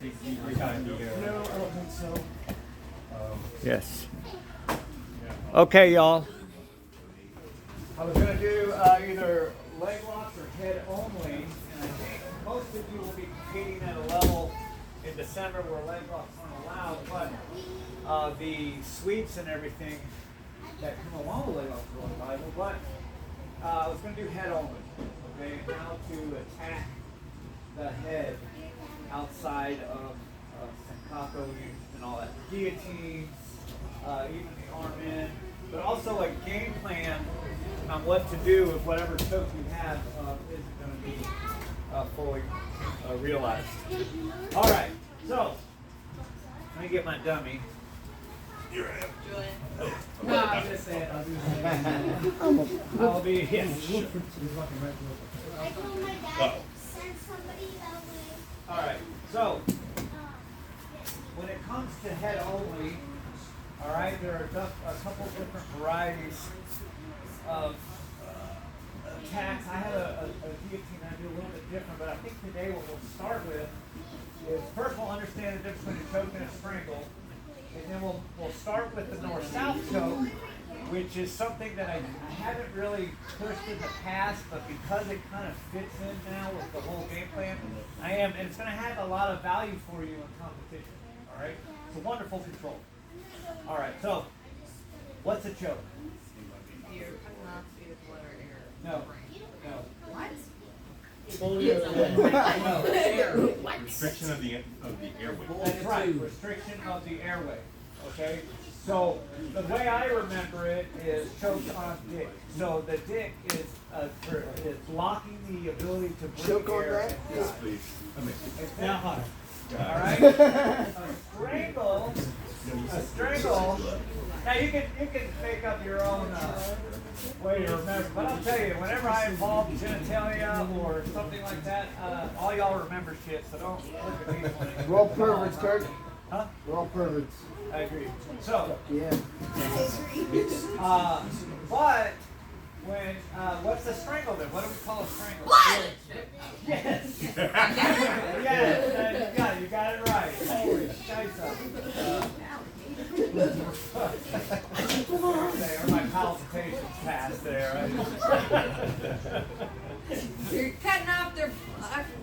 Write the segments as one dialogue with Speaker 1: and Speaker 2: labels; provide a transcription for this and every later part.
Speaker 1: No, I don't think so.
Speaker 2: Yes. Okay, y'all.
Speaker 3: I was going to do either leg locks or head only, and I think most of you will be competing at a level in December where leg locks aren't allowed, but the sweeps and everything that come along with leg locks are really valuable. But I was going to do head only, okay, how to attack the head outside of Senkaku and all that. Guillotines, even the arm in, but also a game plan on what to do if whatever choke you have isn't going to be fully realized. All right, so let me get my dummy. You're right. No, I'm going to say it. I'll be, yes.
Speaker 4: I told my dad send somebody that way.
Speaker 3: All right, so when it comes to head only, all right, there are a couple different varieties of attacks. I have a guillotine I do a little bit different, but I think today what we'll start with is first we'll understand the difference between a choke and a strangle, and then we'll start with the north-south choke, which is something that I haven't really pushed in the past, but because it kind of fits in now with the whole game plan, I am, and it's going to have a lot of value for you in competition. All right, it's a wonderful control. All right, so what's a choke?
Speaker 5: You're not to do with letter air.
Speaker 3: No, no.
Speaker 5: What?
Speaker 3: No.
Speaker 1: Restriction of the airway.
Speaker 3: That's right, restriction of the airway. Okay, so the way I remember it is choked on dick. So the dick is blocking the ability to breathe
Speaker 6: Choke on
Speaker 3: air.
Speaker 6: that?
Speaker 3: And
Speaker 1: Yes,
Speaker 3: die.
Speaker 1: please.
Speaker 3: It's now hot. All right. A strangle. Now you can make up your own way to remember. But I'll tell you, whenever I involve genitalia or something like that, all y'all remember shit. So don't look at me.
Speaker 6: We're all perverts, Kurt.
Speaker 3: Huh?
Speaker 6: We're all perverts.
Speaker 3: I agree. So,
Speaker 6: Yeah.
Speaker 3: but when what's a strangle then? What do we call a strangle?
Speaker 5: What?
Speaker 3: Yes. Yes. You got it right. Holy shit. Or my palpitations passed there.
Speaker 5: You're cutting off their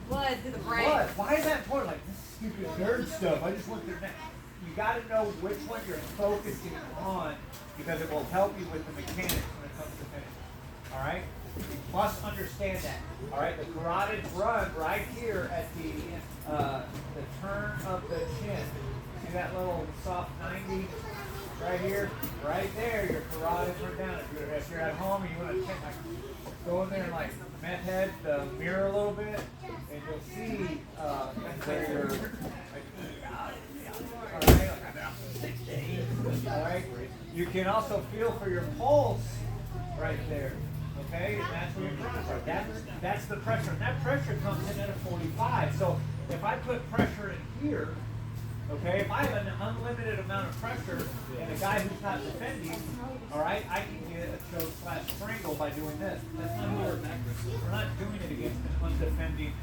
Speaker 5: blood to the brain.
Speaker 3: What? Why is that important? Like this stupid nerd stuff. I just want their neck. You got to know which one you're focusing on because it will help you with the mechanics when it comes to finish. All right. You must understand that. All right. The carotid run right here at the turn of the chin. See that little soft 90 right here, right there. Your carotid run down. If you're at home and you want to check, like, go in there and like meth head the mirror a little bit, and you'll see where you're. All right. You can also feel for your pulse right there. Okay, and that's where your carotid are. That's the pressure, and that pressure comes in at a 45. So if I put pressure in here, okay, if I have an unlimited amount of pressure and a guy who's not defending, all right, I can get a choke / strangle by doing this. That's not we're not doing it against an undefending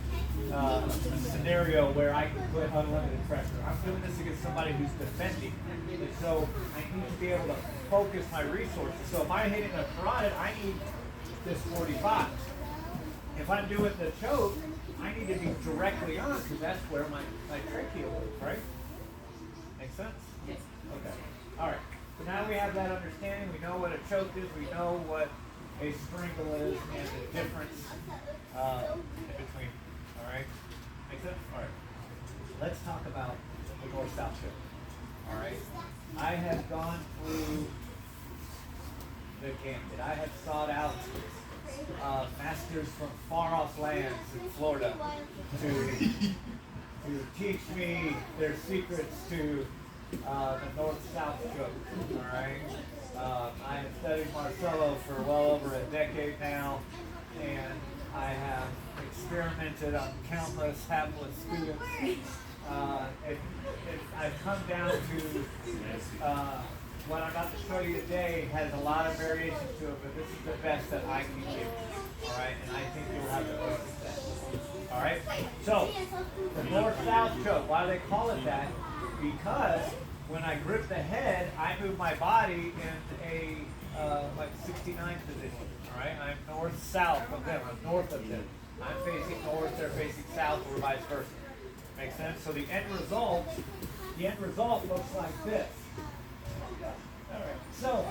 Speaker 3: scenario where I can put unlimited pressure. I'm doing this against somebody who's defending. And so I need to be able to focus my resources. So if I'm hitting a carotid, I need this 45. If I'm doing the choke, I need to be directly on because that's where my trachea is, right? Make sense?
Speaker 5: Yes.
Speaker 3: Okay. All right. So now we have that understanding. We know what a choke is. We know what a strangle is and the difference in between. All right. Make sense? All right. Let's talk about the north-south choke. All right. I have gone through the gambit. I have sought out masters from far-off lands in Florida to teach me their secrets to the north-south choke. All right. I have studied Marcelo for well over a decade now, and I have experimented on countless hapless students. I've come down to what I'm about to show you today has a lot of variations to it, but this is the best that I can give. All right, and I think you'll have the most success. All right. So the north-south choke. Why do they call it that? Because when I grip the head, I move my body in a like 69 position. All right. I'm north-south of them. I'm north of them. I'm facing north. They're facing south, or vice versa. Make sense? So the end result looks like this. All right. So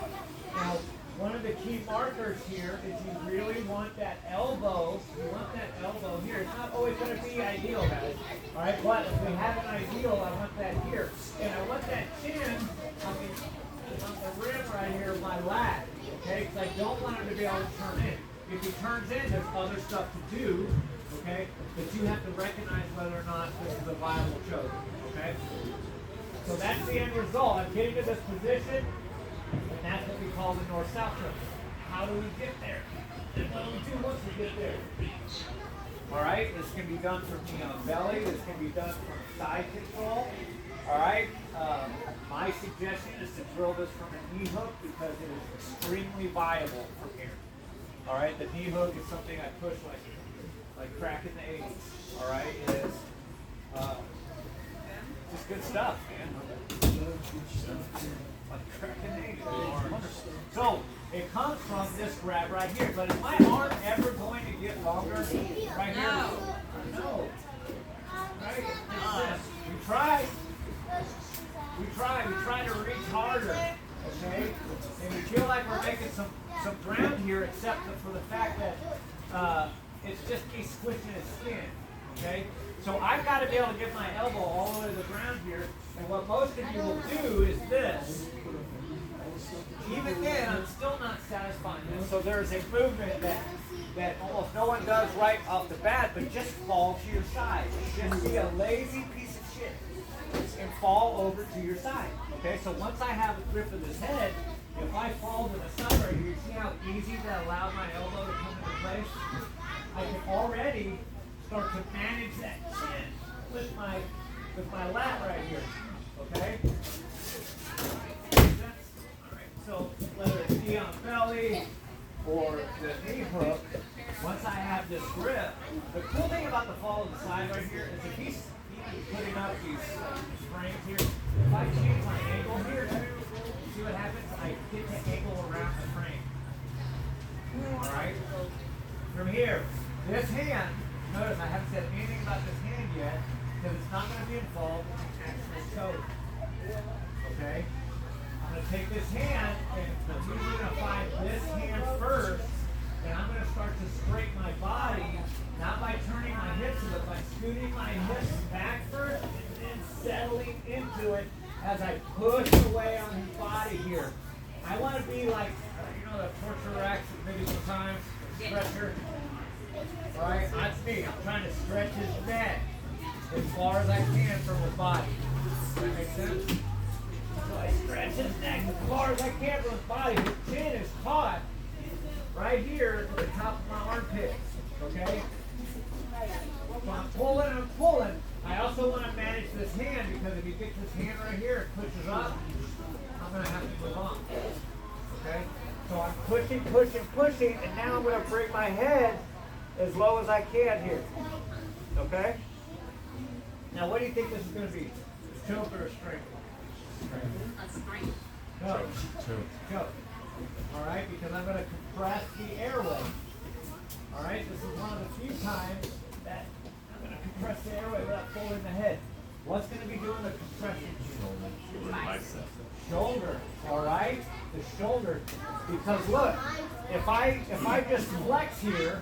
Speaker 3: now, one of the key markers here is you really want that elbow. You want that elbow here. It's not always going to be ideal, guys. All right, but if we have an ideal, I want that here, and I want that chin on the rim right here of my lat. Okay, because I don't want him to be able to turn in. If he turns in, there's other stuff to do. Okay, but you have to recognize whether or not this is a viable choke. Okay, so that's the end result. I'm getting to this position. And that's what we call the north-south choke. How do we get there? And what do we do once we get there? All right, this can be done from knee on belly. This can be done from side control. All right, my suggestion is to drill this from a knee hook because it is extremely viable from here. All right, the knee hook is something I push like crack in the 80s. All right, it is just good stuff, man. Like crack in the 80s. It's wonderful. So it comes from this grab right here. But is my arm ever going to get longer? Right here? No. Right? We try. We try to reach harder. Okay? And we feel like we're making some ground here, except for the fact that it's just me squishing his skin. Okay? So I've got to be able to get my elbow all the way to the ground here. And what most of you will do is this. Even then, I'm still not satisfying this. So there's a movement that almost no one does right off the bat, but just fall to your side. Just be a lazy piece of shit and fall over to your side. Okay, so once I have a grip of this head, if I fall to the side right here, you see how easy that allowed my elbow to come into place? I can already start to manage that chin with my lat right here. Okay? So whether it's knee on belly or the knee hook, once I have this grip, the cool thing about the fall to the side right here is if he's even putting up these frames here, if I change my angle here too, see what happens? I get to angle around the frame. Alright? From here, this hand, notice I haven't said anything about this hand yet, because it's not going to be involved with the actual choke. Okay? I'm going to take this hand, and I'm usually going to find this hand first, and I'm going to start to straighten my body, not by turning my hips, but by scooting my hips back first, and then settling into it as I push away on his body here. I want to be like, you know, the torture racks at medieval times, stretcher. All right, that's me. I'm trying to stretch his neck as far as I can from his body. Does that make sense? So I stretch his neck as far as I can from his body. His chin is caught right here at the top of my armpit. Okay? So I'm pulling. I also want to manage this hand because if he gets this hand right here and pushes up, I'm going to have to move on. Okay? So I'm pushing, and now I'm going to bring my head as low as I can here. Okay? Now what do you think this is going to be? Choke or a strength?
Speaker 5: A strength.
Speaker 3: Choke. All right, because I'm going to compress the airway. All right, this is one of the few times that I'm going to compress the airway without folding the head. What's going to be doing the compression? Shoulder. All right, the shoulder. Because look, if I just flex here,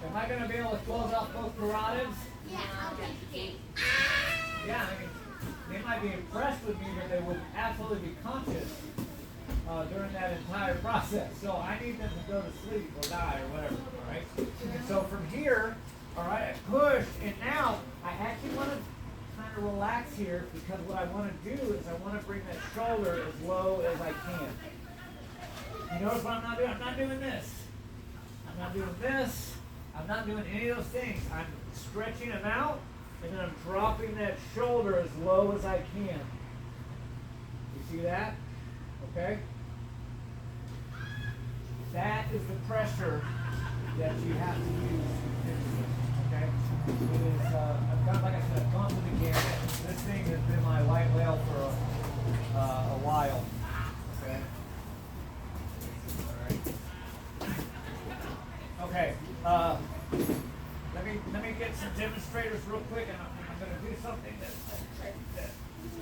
Speaker 3: am I going to be able to close off both carotids? Yeah, I mean, they might be impressed with me, but they would absolutely be conscious during that entire process. So I need them to go to sleep or die or whatever, all right? And so from here, all right, I push, and now I actually want to kind of relax here because what I want to do is I want to bring that shoulder as low as I can. You notice what I'm not doing? I'm not doing this. I'm not doing this. I'm not doing any of those things. I'm stretching them out, and then I'm dropping that shoulder as low as I can. You see that? Okay? That is the pressure that you have to use. Okay? It is, I've got, like I said, I've gone through the gamut. This thing has been my white whale for a while. Okay? Alright. Okay, let me get some demonstrators real quick, and I'm going to do something that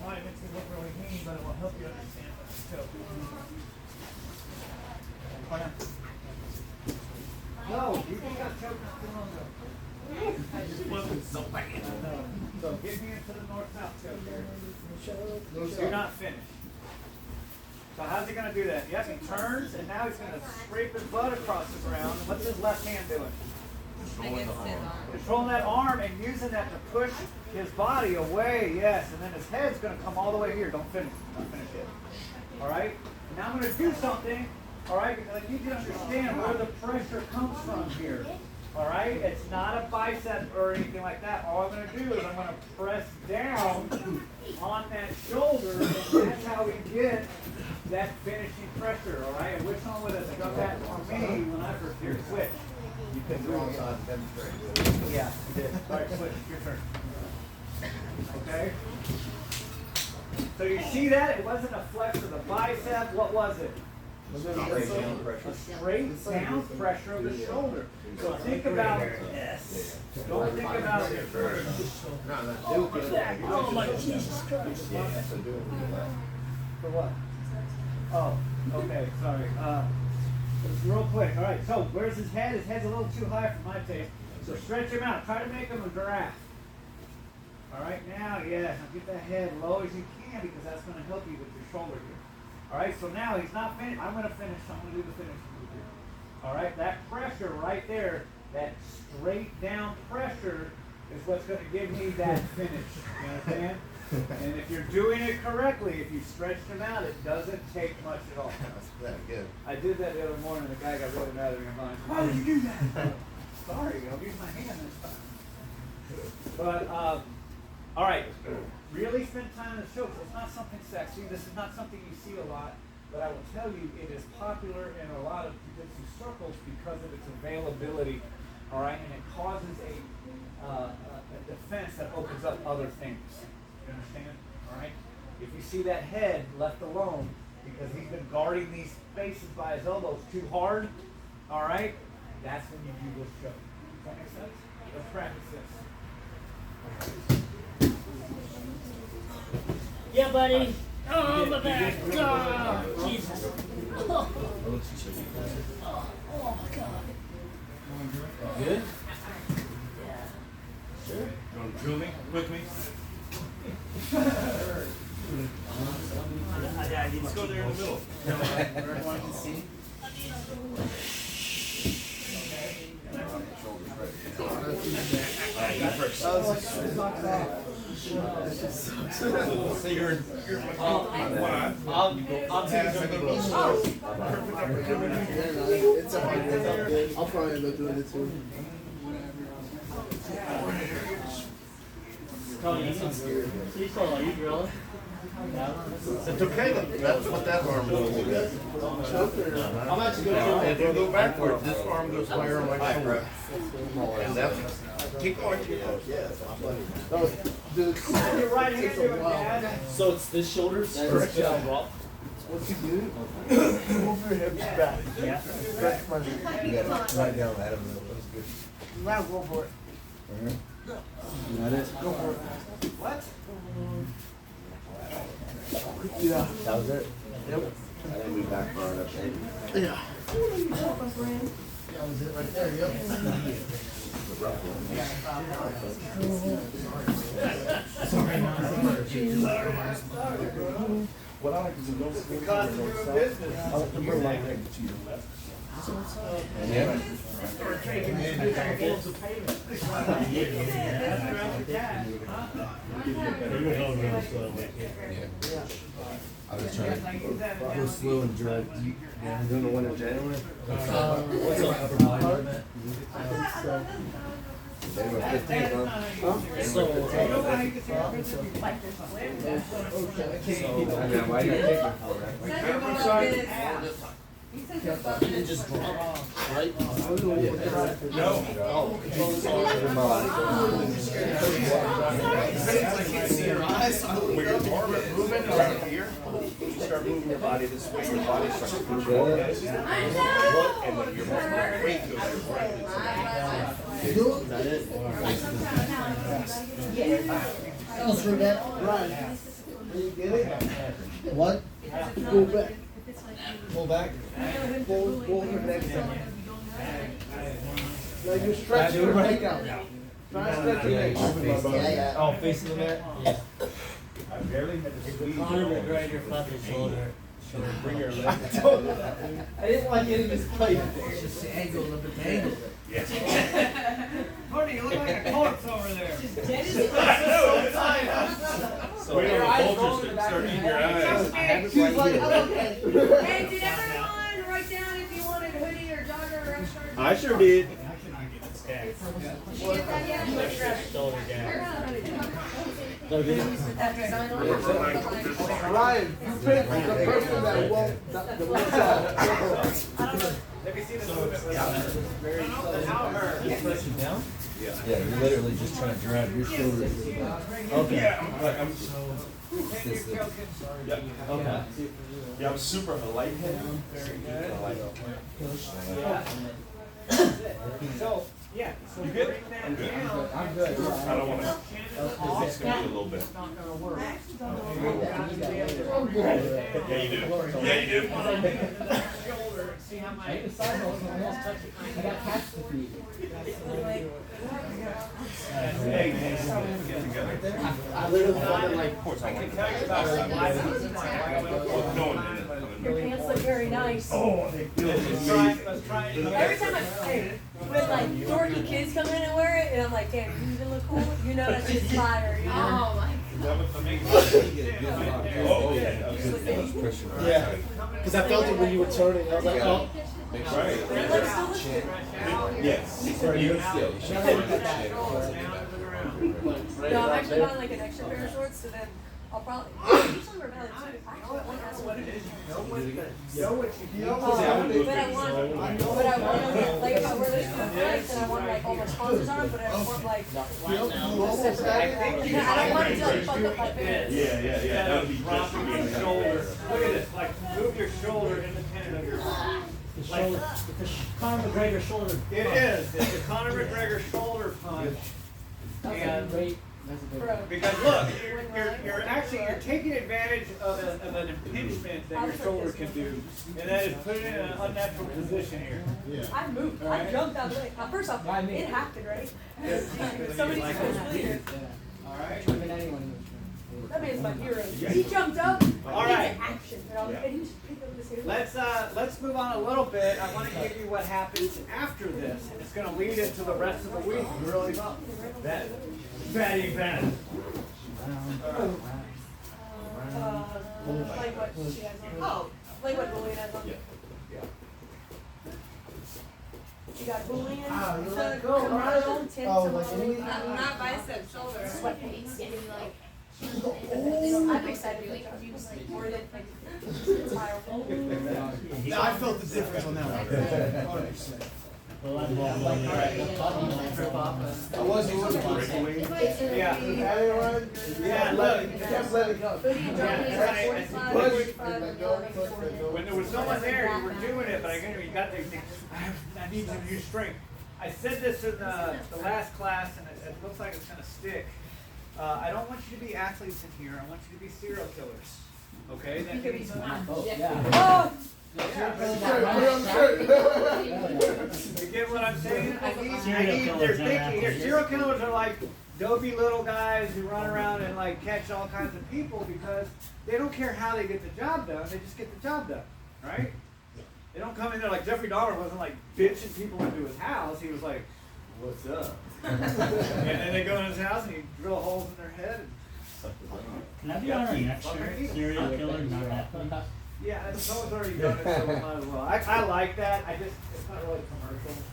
Speaker 3: might make it look really mean, but it will help you understand what I'm doing. No, you think I've choked not too long ago. So get me into the north-south choke here. You're not finished. So how's he going to do that? Yes, he turns, and now he's going to scrape his butt across the ground. What's his left hand doing? Controlling that arm and using that to push his body away, yes. And then his head's going to come all the way here. Don't finish. Don't finish it. All right? Now I'm going to do something, all right, because I need you to understand where the pressure comes from here. All right? It's not a bicep or anything like that. All I'm going to do is I'm going to press down on that shoulder, and that's how we get that finishing pressure, all right? And which one would have done that for me when I first here? Switch. You picked the wrong side to demonstrate. Yeah, you did. All right, switch. Your turn. Okay? So you see that? It wasn't a flex of the bicep. What was it? A straight down pressure of the shoulder. So think about this. Don't think about it.
Speaker 4: Oh my Jesus Christ.
Speaker 3: For what? Oh, okay, sorry. Just real quick. All right, so where's his head? His head's a little too high for my taste. So stretch him out. Try to make him a giraffe. All right, now, yeah, now get that head low as you can because that's going to help you with your shoulder here. All right, so now he's not finished. I'm going to finish. I'm going to do the finish move here. All right, that pressure right there, that straight down pressure is what's going to give me that finish. You understand? And if you're doing it correctly, if you stretched him out, it doesn't take much at all.
Speaker 6: That's very good.
Speaker 3: I did that the other morning. The guy got really mad at me. I'm like, why did you do that? Sorry, I'll use my hand this time. But, all right. Really spend time in the show. It's not something sexy. This is not something you see a lot. But I will tell you, it is popular in a lot of jiu-jitsu circles because of its availability. All right, and it causes a defense that opens up other things. You understand? All right. If you see that head left alone because he's been guarding these spaces by his elbows too hard, all right, that's when you do this show. Does that make sense? Let's practice this.
Speaker 4: Yeah, buddy. Oh, my back. Oh, Jesus. Oh, oh my God.
Speaker 1: Good? Sure. You want to drill me with me? Let's go there in the middle. Everyone can see. So you're I'll take
Speaker 6: It's alright. I'll probably end up doing it too.
Speaker 4: Cecil, are you drilling?
Speaker 6: It's okay. That's what that arm does. I'm actually going to go backwards. This arm goes higher on my shoulder. And that's keep going. Yeah, dude.
Speaker 3: Your right hand doing, Dad.
Speaker 7: So it's this shoulder?
Speaker 6: What's he do? Move your hips back.
Speaker 3: Yeah.
Speaker 6: Stretch my knee.
Speaker 8: You got it right down, Adam. That was good.
Speaker 6: Now go for it.
Speaker 8: Got it?
Speaker 6: Go for it.
Speaker 3: What?
Speaker 6: Yeah.
Speaker 8: That was it?
Speaker 6: Yep.
Speaker 8: I think we back far enough in.
Speaker 6: Yeah. That was it right there. Yep.
Speaker 8: What I like is a no school.
Speaker 3: Because of your business.
Speaker 8: I like to bring my leg to your left. Yeah. I was trying to go slow and drag deep. Yeah, I'm doing the one in January.
Speaker 7: What's up, upper body?
Speaker 8: January 15th, huh?
Speaker 7: So,
Speaker 8: I mean, why did I take my phone?
Speaker 5: Send him all of this. He says it's about
Speaker 8: It just dropped, right?
Speaker 6: No. When your arm is moving around here, you start moving your body this way, your body starts to push forward. And then your weight goes right.
Speaker 8: Is that it? I'll screw that.
Speaker 1: Right. You get it?
Speaker 8: What?
Speaker 1: Pull back. Pull back. Pull your neck down. Like you stretch your neck out. Try and stretch your neck.
Speaker 8: Yeah.
Speaker 7: Oh, facing the mat? Yeah.
Speaker 3: I barely had to squeeze.
Speaker 7: Connor would grab your fucking shoulder.
Speaker 3: Bring your leg.
Speaker 1: I didn't like getting this plate.
Speaker 8: It's just the angle of the angle.
Speaker 3: Yeah. Honey, you look like a corpse over there.
Speaker 6: So wait till the vultures start eating your eyes.
Speaker 1: She's like, oh, okay.
Speaker 5: Hey, did everyone write down if you wanted a hoodie or jogger or a shirt?
Speaker 3: I sure did.
Speaker 5: Did you get that yet?
Speaker 7: Shoulder gap.
Speaker 5: That design on it?
Speaker 1: Ryan, you pick the person that won't out.
Speaker 3: Let me see the movement. Very slow.
Speaker 7: You press it down?
Speaker 8: Yeah, you're literally just trying to drive your shoulders.
Speaker 7: Okay. Okay.
Speaker 6: Yeah, I'm super lightheaded.
Speaker 3: So, yeah, so bring that down.
Speaker 1: I'm good.
Speaker 6: I don't want to. It's gonna be a little bit. Yeah, you do. Yeah, you do.
Speaker 3: Shoulder, see how my.
Speaker 1: I literally felt like.
Speaker 6: Of course, I want to.
Speaker 3: Tell you about
Speaker 6: No one did it.
Speaker 5: Your pants look very nice.
Speaker 6: Oh, they feel
Speaker 3: Let's try, let's try.
Speaker 5: Every time when like dorky kids come in and wear it, and I'm like, damn, you even look cool. You know that's just fire. You know? Oh my
Speaker 6: Oh, yeah.
Speaker 1: Yeah. Because I felt it when you were turning. I was like, oh.
Speaker 6: Right. Yes.
Speaker 5: No, I'm actually buying like an extra pair of shorts, so then I'll probably. Usually we're about it too. I want to ask what it is. But I want, like if I wear this for nights and I want like all my sponsors on, but I don't want like. I don't want it to like fuck up my pants.
Speaker 6: Yeah. That would be just for
Speaker 3: Your
Speaker 6: me.
Speaker 3: shoulder. Look at this, like move your shoulder independent of your.
Speaker 7: The shoulder, the Conor McGregor shoulder.
Speaker 3: It is. It's the Conor McGregor shoulder punch. And because look, you're taking advantage of an impingement that your shoulder can do, and that is put it in an unnatural position here.
Speaker 5: I moved. I jumped out of the way. First off, it happened, right? Somebody just was weird.
Speaker 3: All right.
Speaker 5: That man's my hero. He jumped up.
Speaker 3: All right.
Speaker 5: Into action. And he just picked up his hair.
Speaker 3: Let's move on a little bit. I want to give you what happens after this. It's going to lead into the rest of the week. Really, that event.
Speaker 5: Like what she has on. Oh, like what Julian has on. You got Julian. Camaro, Tim Simone.
Speaker 9: Not biceps, shoulder.
Speaker 5: Sweatpants. I'm excited for the more than like
Speaker 1: I felt the difference on that one. I wasn't looking.
Speaker 3: Yeah.
Speaker 1: Yeah, look, you kept letting go.
Speaker 3: When there was someone there, you were doing it, but you got to think, I need to use strength. I said this in the last class, and it looks like it's going to stick. I don't want you to be athletes in here. I want you to be serial killers. Okay? That means,
Speaker 5: oh!
Speaker 3: you get what I'm saying? They're thinking here. Serial killers are like dopey little guys who run around and like catch all kinds of people because they don't care how they get the job done. They just get the job done, right? They don't come in there like Jeffrey Dahmer wasn't like bitching people into his house. He was like, "What's up?" And then they go in his house and he drill holes in their head.
Speaker 7: Can I be on our next shirt? Serial killer, not athlete.
Speaker 3: Yeah, someone's already done it, so we might as well. I like that. It's not really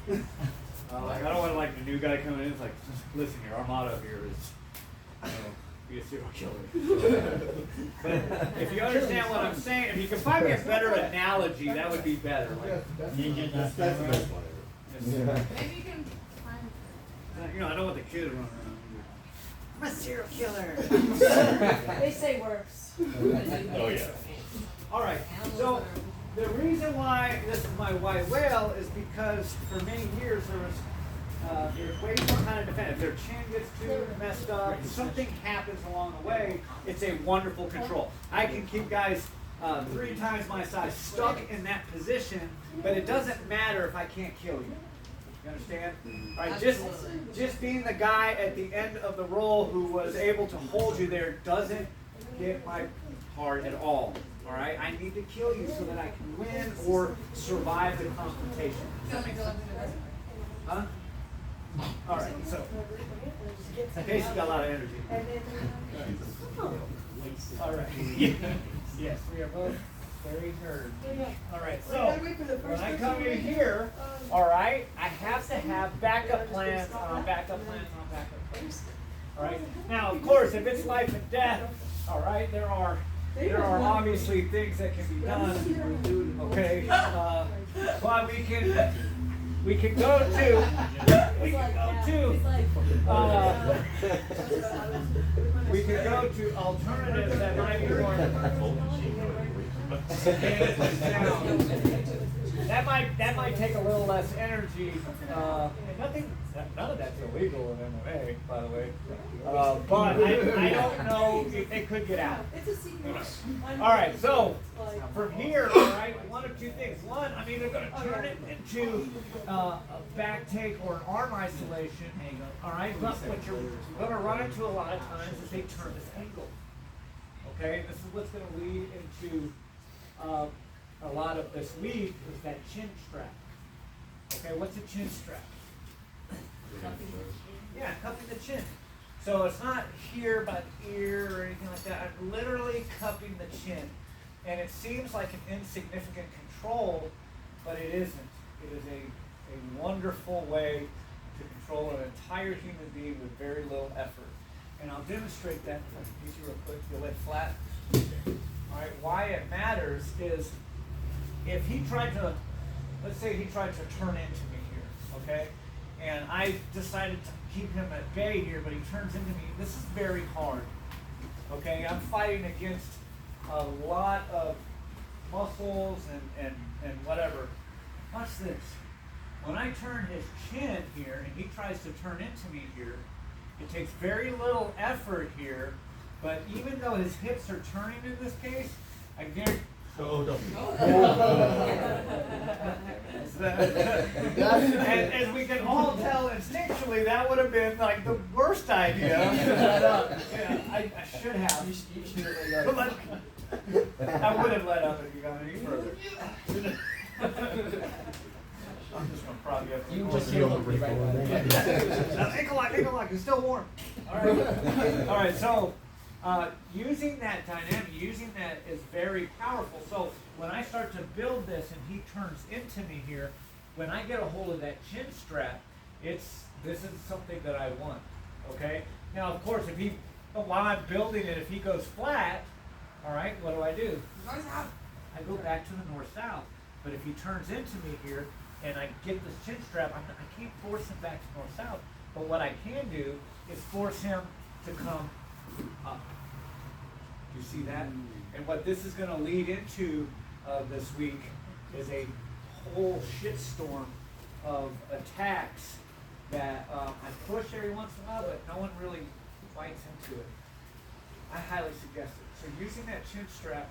Speaker 3: commercial. Like I don't want like the new guy coming in. It's like, listen here, our motto here is, be a serial killer. But if you understand what I'm saying, if you can find me a better analogy, that would be better. Like,
Speaker 7: Ninja
Speaker 1: That's the
Speaker 7: Dust
Speaker 1: best one.
Speaker 5: Maybe you can find.
Speaker 3: you know, I don't want the kids running around. I'm a serial killer.
Speaker 5: They say worse.
Speaker 6: Oh, yeah.
Speaker 3: All right, so the reason why this is my white whale is because for many years there was ways to kind of defend. If their chin gets too messed up, something happens along the way, it's a wonderful control. I can keep guys 3 times my size stuck in that position, but it doesn't matter if I can't kill you. You understand? All right, just being the guy at the end of the roll who was able to hold you there doesn't get my heart at all. All right, I need to kill you so that I can win or survive the confrontation. Does that make sense? Huh? All right, so Casey's got a lot of energy. All right. Yes, we are both very nerd. All right, so when I come in here, all right, I have to have backup plans on backup plans on backup plans. All right. Now, of course, if it's life and death, all right, there are obviously things that can be done. Okay, but we can go to alternatives that might be more. That might take a little less energy. None of that's illegal in MMA, by the way. But I don't know if they could get out. All right, so from here, all right, one of two things. One, I'm either going to turn it into a back take or an arm isolation. All right, but what you're going to run into a lot of times is they turn this angle. Okay, this is what's going to lead into a lot of this lead is that chin strap. Okay, what's a chin strap? Yeah, cupping the chin. So it's not here by the ear or anything like that. I'm literally cupping the chin. And it seems like an insignificant control, but it isn't. It is a wonderful way to control an entire human being with very little effort. And I'll demonstrate that if I can use you real quick. You'll lay flat. All right, why it matters is if he tried to, let's say he tried to turn into me here, okay? And I decided to keep him at bay here, but he turns into me. This is very hard, okay? I'm fighting against a lot of muscles and whatever. Watch this. When I turn his chin here and he tries to turn into me here, it takes very little effort here, but even though his hips are turning in this case, I guarantee. And as we can all tell instinctually, that would have been like the worst idea. Yeah, I should have. You should have let up. I would have let up if you got any further. I'm just gonna prod you up.
Speaker 8: You just feel the
Speaker 3: Ankle lock, it's still warm. All right, so using that dynamic, using that is very powerful. So when I start to build this and he turns into me here, when I get a hold of that chin strap, this is something that I want. Okay. Now, of course, while I'm building it, if he goes flat, all right, what do? I go back to the north-south. But if he turns into me here and I get this chin strap, I can't force him back to north-south. But what I can do is force him to come up. You see that? And what this is going to lead into this week is a whole shitstorm of attacks that I push every once in a while, but no one really bites into it. I highly suggest it. So using that chin strap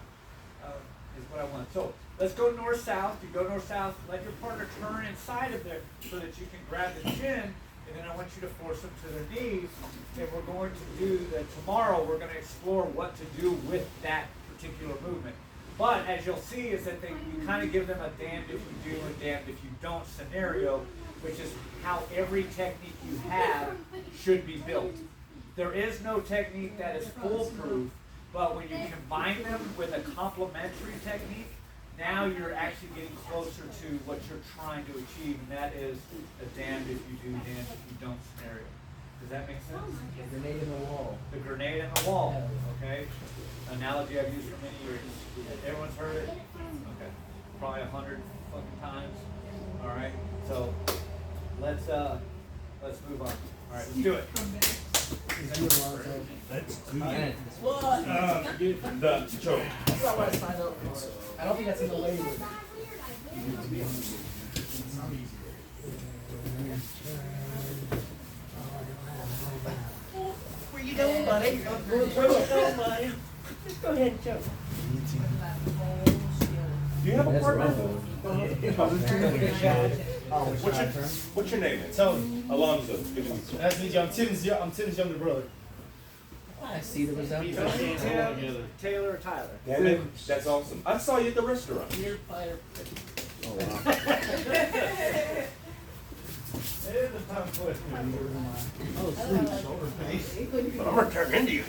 Speaker 3: is what I want. So let's go north-south. You go north-south, let your partner turn inside of there so that you can grab the chin, and then I want you to force them to their knees. And we're going to do that tomorrow. We're going to explore what to do with that particular movement. But as you'll see is that you kind of give them a damned if you do and damned if you don't scenario, which is how every technique you have should be built. There is no technique that is foolproof, but when you combine them with a complementary technique, now you're actually getting closer to what you're trying to achieve, and that is a damned if you do, damned if you don't scenario. Does that make sense?
Speaker 8: Grenade in the wall.
Speaker 3: The grenade in the wall, okay? Analogy I've used for many years. Everyone's heard it? Okay. Probably 100 fucking times. All right. So let's move on. All right, let's do it.
Speaker 6: The choke.
Speaker 8: That's not what I signed up for. I don't think that's in the waiver. What you doing, buddy? What you doing, buddy? Just go ahead and choke.
Speaker 6: Do you have a partner? What's your name?
Speaker 8: Tony.
Speaker 6: Alonzo. Good to meet you.
Speaker 8: Nice to meet you. I'm Tim's younger brother. I see the resemblance.
Speaker 3: Taylor or Tyler?
Speaker 6: Damn it. That's awesome. I saw you at the restaurant.
Speaker 8: Oh, wow.
Speaker 3: It is a tongue twister.
Speaker 6: But I'm gonna turn into you.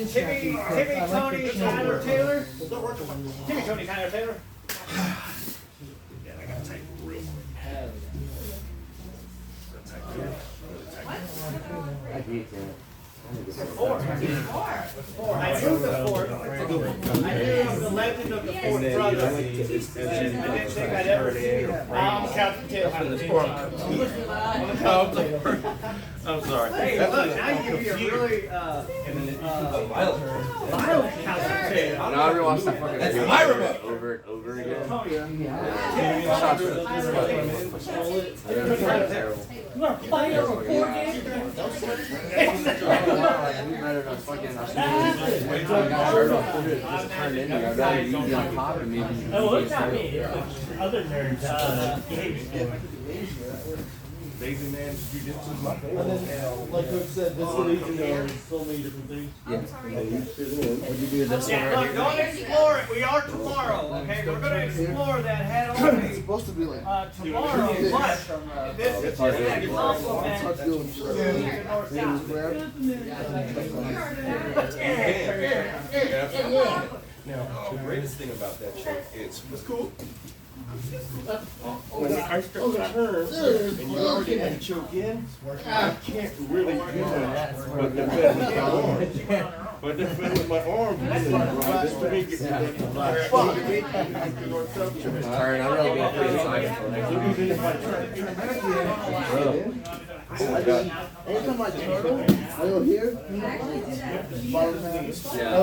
Speaker 3: Timmy, Tony, Tyler, Taylor? Timmy, Tony, Tyler, Taylor?
Speaker 6: Yeah, I gotta type real quick.
Speaker 8: I hate that.
Speaker 3: Four. I knew the fourth. I knew the legend of the fourth brother. I didn't think I'd ever see him.
Speaker 8: Captain Taylor.
Speaker 6: I'm sorry.
Speaker 3: Hey, look, now you give me a really, violent Captain Taylor.
Speaker 9: No, I rewatched that fucking
Speaker 6: That's
Speaker 9: video
Speaker 6: my remote.
Speaker 9: over and over again. Terrible.
Speaker 5: You are playing over 4 games?
Speaker 9: We better not fucking. Just turned into. I'd rather you be on top of me than
Speaker 7: Oh, it's not me. Other nerds.
Speaker 6: Lazy man, jiu-jitsu is my favorite.
Speaker 1: And then, like Coach said, this will lead to so many different things.
Speaker 8: Would you do this one
Speaker 3: Yeah,
Speaker 8: right
Speaker 3: look,
Speaker 8: here?
Speaker 3: don't explore it. We are tomorrow, okay? We're gonna explore that head
Speaker 1: It's
Speaker 3: only,
Speaker 1: supposed to be like
Speaker 3: tomorrow, but this is just a compliment.
Speaker 1: touch feeling
Speaker 3: to the north-south.
Speaker 6: Now, the greatest thing about that shit is, it's cool. When I start to turn, and you already had to choke in, I can't really do that. But defend with my arm. But defend with my arm. Just to make it.
Speaker 9: Turn, I'm really being pretty excited for
Speaker 6: So even if I try
Speaker 9: Bro.
Speaker 1: anytime I turtle, I go here. Bottom half.
Speaker 9: Yeah.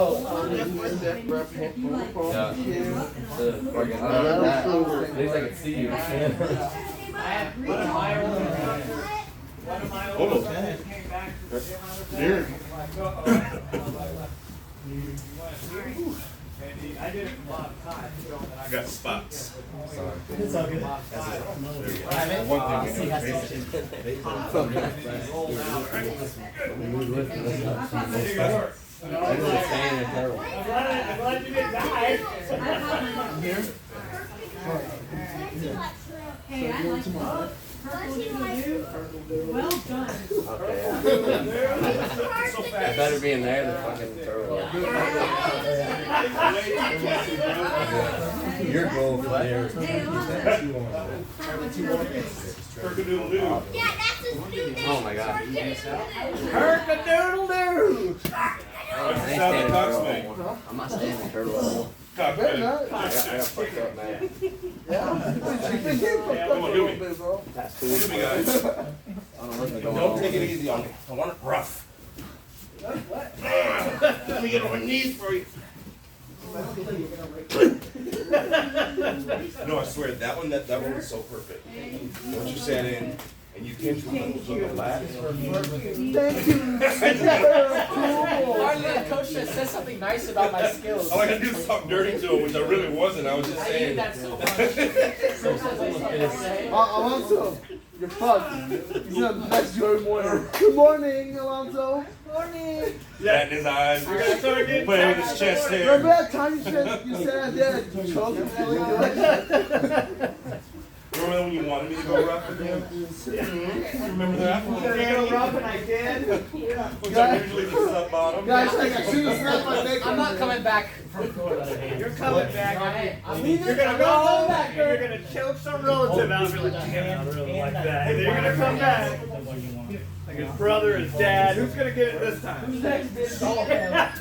Speaker 1: That grab hand, pull the palm
Speaker 9: Yeah.
Speaker 1: here.
Speaker 9: The fucking, at least I can see you.
Speaker 3: One of my old friends came back to the gym.
Speaker 6: There.
Speaker 3: I did it a lot of times.
Speaker 6: I got spots.
Speaker 8: It's all good.
Speaker 6: One thing we know is basic.
Speaker 9: I'm really saying it's terrible.
Speaker 3: I'm glad you didn't die.
Speaker 4: Hey, I like that. Well done.
Speaker 9: It's better being there than fucking terrible.
Speaker 8: Your goal for there is
Speaker 4: Hey, yeah, that's his new name.
Speaker 9: Oh my god.
Speaker 3: Herk-a-doodle-doo.
Speaker 9: I ain't standing turtle anymore. I'm not standing turtle anymore.
Speaker 1: Better not.
Speaker 9: I got fucked up, man.
Speaker 1: Yeah.
Speaker 6: Come on, do me.
Speaker 1: Bro.
Speaker 9: That's cool.
Speaker 6: Do me, guys.
Speaker 9: I don't know what's been going on.
Speaker 6: Don't take it easy on me. I want it rough. Let me get on my knees for you. No, I swear, that one was so perfect. Once you sat in and you pinched my knees on the lat.
Speaker 1: Thank you.
Speaker 8: Finally, the coach said something nice about my skills.
Speaker 6: All I gotta do is talk dirty to him, which I really wasn't. I was just
Speaker 8: I hate
Speaker 6: saying.
Speaker 8: that so much. Sometimes
Speaker 1: Alonso, you're fucked. He's up next to you every morning. Good morning, Alonso. Morning.
Speaker 6: That in his eyes.
Speaker 3: You're gonna start getting
Speaker 6: Playing with his chest
Speaker 1: Remember
Speaker 6: hair.
Speaker 1: that time you said that you choked and everything?
Speaker 6: Remember when you wanted me to go rough with him? Remember that?
Speaker 3: You're gonna go rough and I did.
Speaker 6: Which I usually just up bottom.
Speaker 1: Guys, like I should have snapped my neck.
Speaker 8: I'm not coming back from Florida.
Speaker 3: You're coming back.
Speaker 8: I'm
Speaker 3: You're gonna go home and you're gonna choke some relative out. You're like, damn,
Speaker 7: I really like that.
Speaker 3: and then you're gonna come back.
Speaker 7: What you want.
Speaker 3: Like his brother, his dad. Who's gonna get it this time?
Speaker 1: Yeah,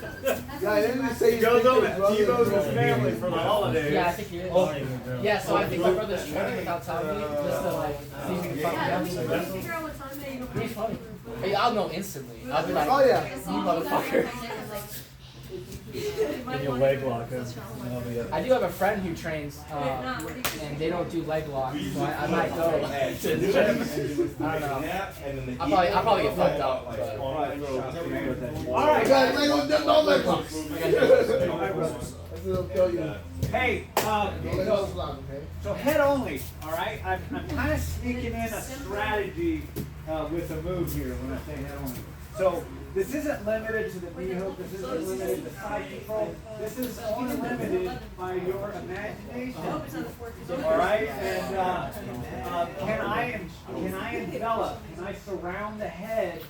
Speaker 1: I didn't say
Speaker 3: He goes home and T-Bows his family for the holidays.
Speaker 5: Yeah, I think he is. Yeah, so I think my brother's training without telling me, just to like see if he can fuck me up.
Speaker 4: Figure out what's on there. You
Speaker 5: He's funny. Hey, I'll know instantly. I'll be like,
Speaker 1: Oh, yeah.
Speaker 5: you motherfucker.
Speaker 3: In your leg lock.
Speaker 5: I do have a friend who trains, and they don't do leg locks, so I might go to the gym. I don't know. I'll probably get fucked up. But.
Speaker 3: Alright,
Speaker 1: guys, no leg locks. That's what I'll tell you.
Speaker 3: Hey,
Speaker 1: No leg locks, okay?
Speaker 3: so head only, alright? I'm kind of sneaking in a strategy with a move here when I say head only. So this isn't limited to the knee hook, this isn't limited to side control, this is only limited by your imagination. Alright, and can I envelop, can I surround the head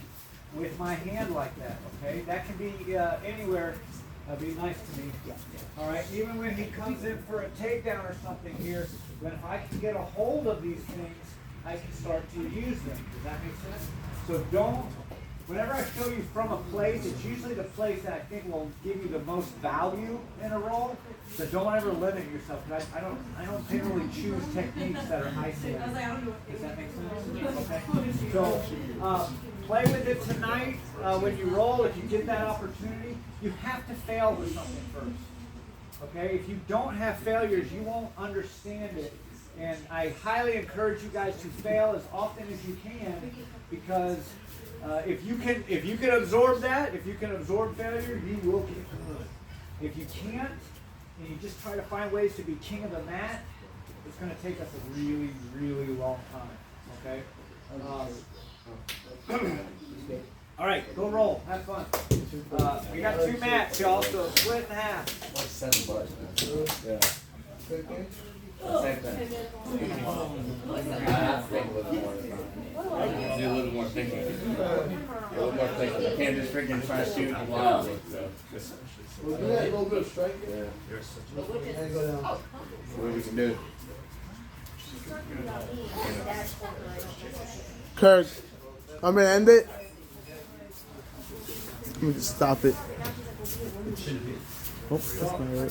Speaker 3: with my hand like that, okay? That can be anywhere, that'd be nice to me. Alright, even when he comes in for a takedown or something here, then if I can get a hold of these things, I can start to use them. Does that make sense? So don't, whenever I show you from a place, it's usually the place that I think will give you the most value in a roll. So don't ever limit yourself. I don't generally choose techniques that are isolated. Does that make sense? Okay. So play with it tonight. When you roll, if you get that opportunity, you have to fail with something first. Okay? If you don't have failures, you won't understand it. And I highly encourage you guys to fail as often as you can, because if you can absorb that, if you can absorb failure, you will get good. If you can't, and you just try to find ways to be king of the mat, it's going to take us a really, really long time. Okay? All right, go roll. Have fun. We got 2 mats, y'all, so split in half.
Speaker 8: $7, man. Yeah. Same thing. I have to think a little more. Do a little more thinking. A little more thinking. I can't just freaking try to shoot and wild.
Speaker 1: We'll do that a little bit of strike.
Speaker 8: Yeah.
Speaker 1: And go down.
Speaker 8: What we can do.
Speaker 1: Kirk, I'm gonna end it. Let me just stop it. Oh, that's not right.